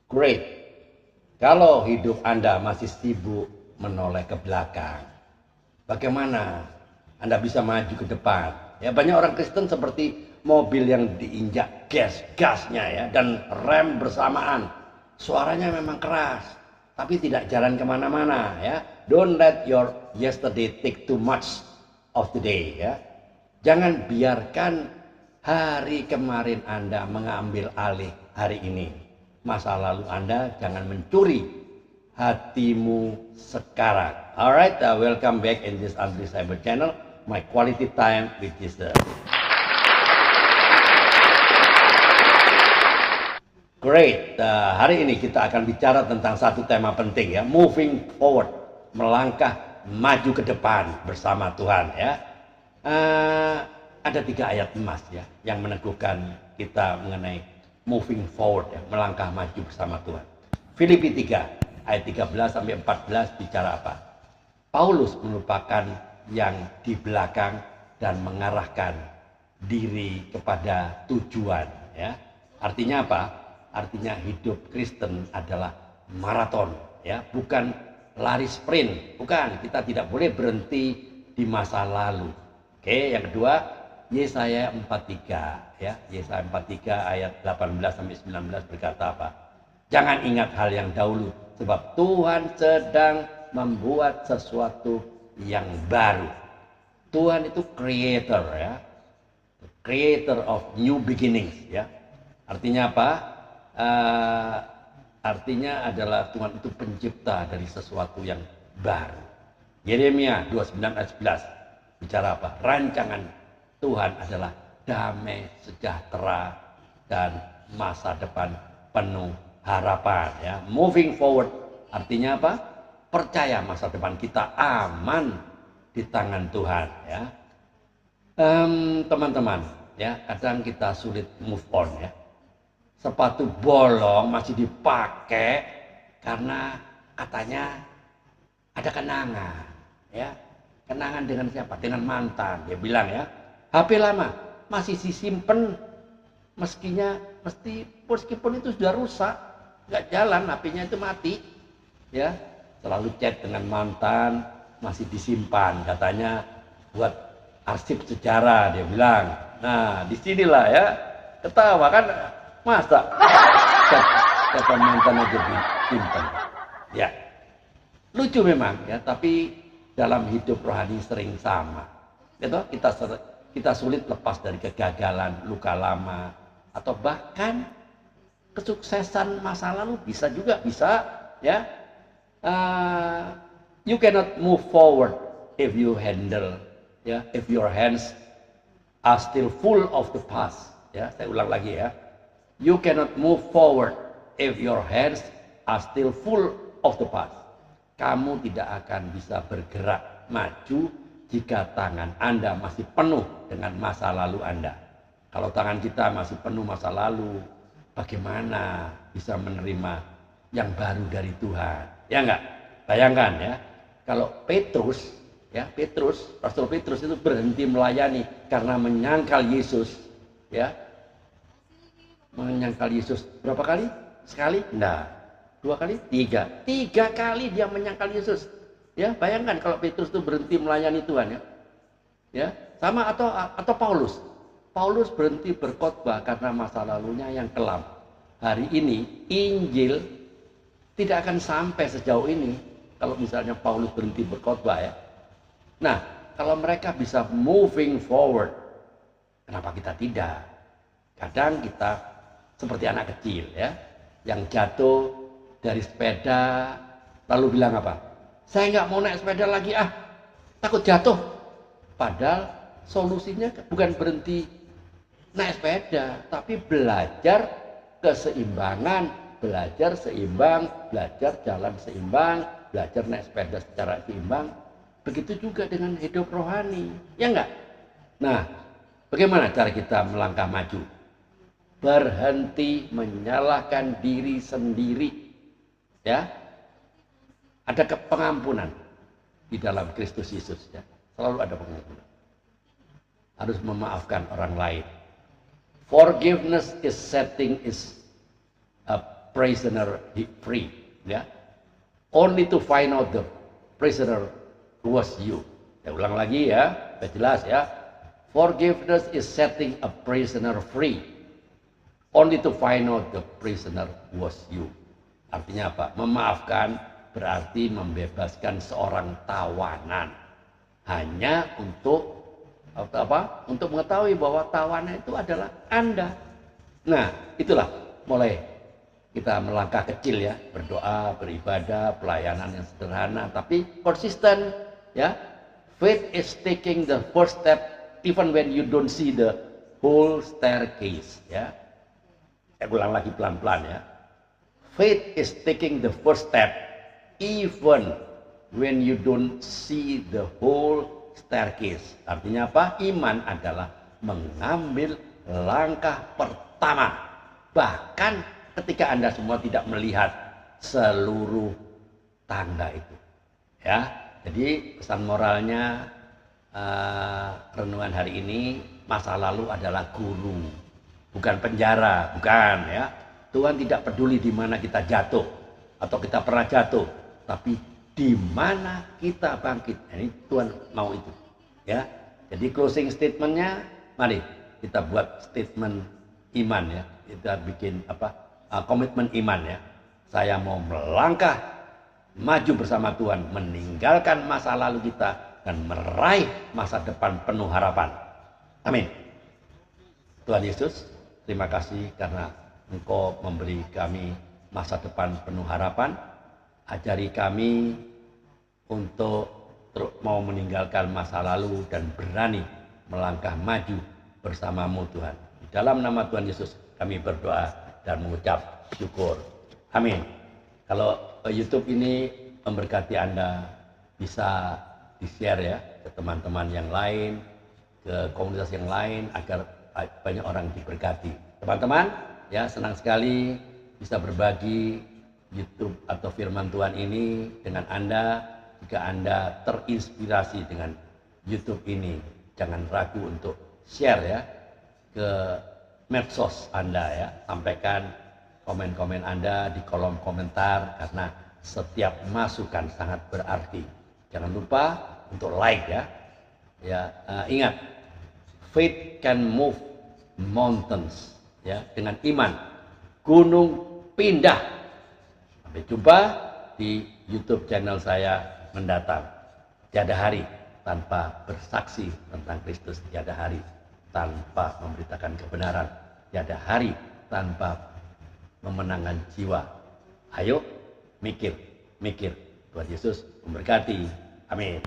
Great. Kalau hidup Anda masih sibuk menoleh ke belakang, bagaimana Anda bisa maju ke depan? Ya, banyak orang Kristen seperti mobil yang diinjak gasnya ya dan rem bersamaan. Suaranya memang keras, tapi tidak jalan kemana-mana ya. Don't let your yesterday take too much of the day ya. Jangan biarkan hari kemarin Anda mengambil alih hari ini. Masa lalu Anda jangan mencuri hatimu sekarang. Alright, welcome back in this Andri Cyber channel. My quality time with Jesus. Great, hari ini kita akan bicara tentang satu tema penting ya, moving forward, melangkah maju ke depan bersama Tuhan ya. Ada 3 ayat emas ya yang meneguhkan kita mengenai moving forward ya, melangkah maju bersama Tuhan. Filipi 3 ayat 13 sampai 14 bicara apa? Paulus melupakan yang di belakang dan mengarahkan diri kepada tujuan ya. Artinya apa? Artinya hidup Kristen adalah maraton ya, bukan lari sprint, bukan. Kita tidak boleh berhenti di masa lalu. Oke, yang kedua Yesaya 43 ya. Yesaya 43 ayat 18 sampai 19 berkata apa? Jangan ingat hal yang dahulu, sebab Tuhan sedang membuat sesuatu yang baru. Tuhan itu creator ya. Creator of new beginnings ya. Artinya apa? Artinya adalah Tuhan itu pencipta dari sesuatu yang baru. Yeremia 29 ayat 11 bicara apa? Rancangan Tuhan adalah damai, sejahtera, dan masa depan penuh harapan ya. Moving forward artinya apa? Percaya masa depan kita aman di tangan Tuhan ya. Teman-teman ya, kadang kita sulit move on ya. Sepatu bolong masih dipakai karena katanya ada kenangan ya. Kenangan dengan siapa? Dengan mantan. Dia bilang ya, HP lama masih disimpan meskipun itu sudah rusak, nggak jalan, HP-nya itu mati ya. Selalu chat dengan mantan masih disimpan, katanya buat arsip sejarah, dia bilang. Nah, disinilah ya, ketawa kan. Masa kata mantan aja disimpan ya, lucu memang ya, tapi dalam hidup rohani sering sama gitu. Kita sulit lepas dari kegagalan, luka lama, atau bahkan kesuksesan masa lalu bisa ya. You cannot move forward if you handle ya, if your hands are still full of the past ya. Saya ulang lagi ya. You cannot move forward if your hands are still full of the past. Kamu tidak akan bisa bergerak maju jika tangan Anda masih penuh dengan masa lalu Anda. Kalau tangan kita masih penuh masa lalu, bagaimana bisa menerima yang baru dari Tuhan? Ya enggak? Bayangkan ya, kalau Rasul Petrus itu berhenti melayani karena menyangkal Yesus ya. Menyangkal Yesus berapa kali? Sekali? Enggak. 2 kali? 3. 3 kali dia menyangkal Yesus. Ya, bayangkan kalau Petrus itu berhenti melayani Tuhan ya. Ya, sama atau Paulus. Paulus berhenti berkhotbah karena masa lalunya yang kelam. Hari ini Injil tidak akan sampai sejauh ini kalau misalnya Paulus berhenti berkhotbah ya. Nah, kalau mereka bisa moving forward, kenapa kita tidak? Kadang kita seperti anak kecil ya, yang jatuh dari sepeda lalu bilang apa? Saya nggak mau naik sepeda lagi takut jatuh. Padahal solusinya bukan berhenti naik sepeda, tapi belajar keseimbangan, belajar seimbang, belajar jalan seimbang, belajar naik sepeda secara seimbang. Begitu juga dengan hidup rohani, ya enggak? Nah, bagaimana cara kita melangkah maju? Berhenti menyalahkan diri sendiri ya. Ada pengampunan di dalam Kristus Yesus ya. Selalu ada pengampunan. Harus memaafkan orang lain. Forgiveness is setting prisoner free. Ya, only to find out the prisoner was you. Saya ulang lagi ya, sudah jelas ya. Forgiveness is setting a prisoner free, only to find out the prisoner was you. Artinya apa? Memaafkan berarti membebaskan seorang tawanan. Hanya untuk apa? Untuk mengetahui bahwa tawanan itu adalah Anda. Nah, itulah mulai kita melangkah kecil ya, berdoa, beribadah, pelayanan yang sederhana tapi konsisten ya. Faith is taking the first step even when you don't see the whole staircase ya. Saya ulang lagi pelan-pelan ya. Faith is taking the first step even when you don't see the whole staircase. Artinya apa? Iman adalah mengambil langkah pertama. Bahkan ketika Anda semua tidak melihat seluruh tangga itu. Ya, jadi pesan moralnya renungan hari ini, masa lalu adalah guru, bukan penjara, bukan ya. Tuhan tidak peduli di mana kita jatuh atau kita pernah jatuh, tapi di mana kita bangkit. Ini Tuhan mau itu. Ya, jadi closing statementnya, mari kita buat statement iman ya. Kita bikin apa? Komitmen iman ya. Saya mau melangkah maju bersama Tuhan, meninggalkan masa lalu kita dan meraih masa depan penuh harapan. Amin. Tuhan Yesus, terima kasih karena Engkau memberi kami masa depan penuh harapan. Ajari kami untuk mau meninggalkan masa lalu dan berani melangkah maju bersamamu Tuhan. Di dalam nama Tuhan Yesus kami berdoa dan mengucap syukur. Amin. Kalau YouTube ini memberkati Anda, bisa di-share ya ke teman-teman yang lain, ke komunitas yang lain agar banyak orang diberkati. Teman-teman, ya senang sekali bisa berbagi YouTube atau firman Tuhan ini dengan Anda. Jika Anda terinspirasi dengan YouTube ini, jangan ragu untuk share ya ke medsos Anda ya. Sampaikan komen-komen Anda di kolom komentar karena setiap masukan sangat berarti. Jangan lupa untuk like ya. Ingat, faith can move mountains ya. Dengan iman gunung pindah. Sampai jumpa di YouTube channel saya mendatang. Tiada hari tanpa bersaksi tentang Kristus, tiada hari tanpa memberitakan kebenaran, tiada hari tanpa memenangkan jiwa. Ayo mikir. Tuhan Yesus memberkati. Amin.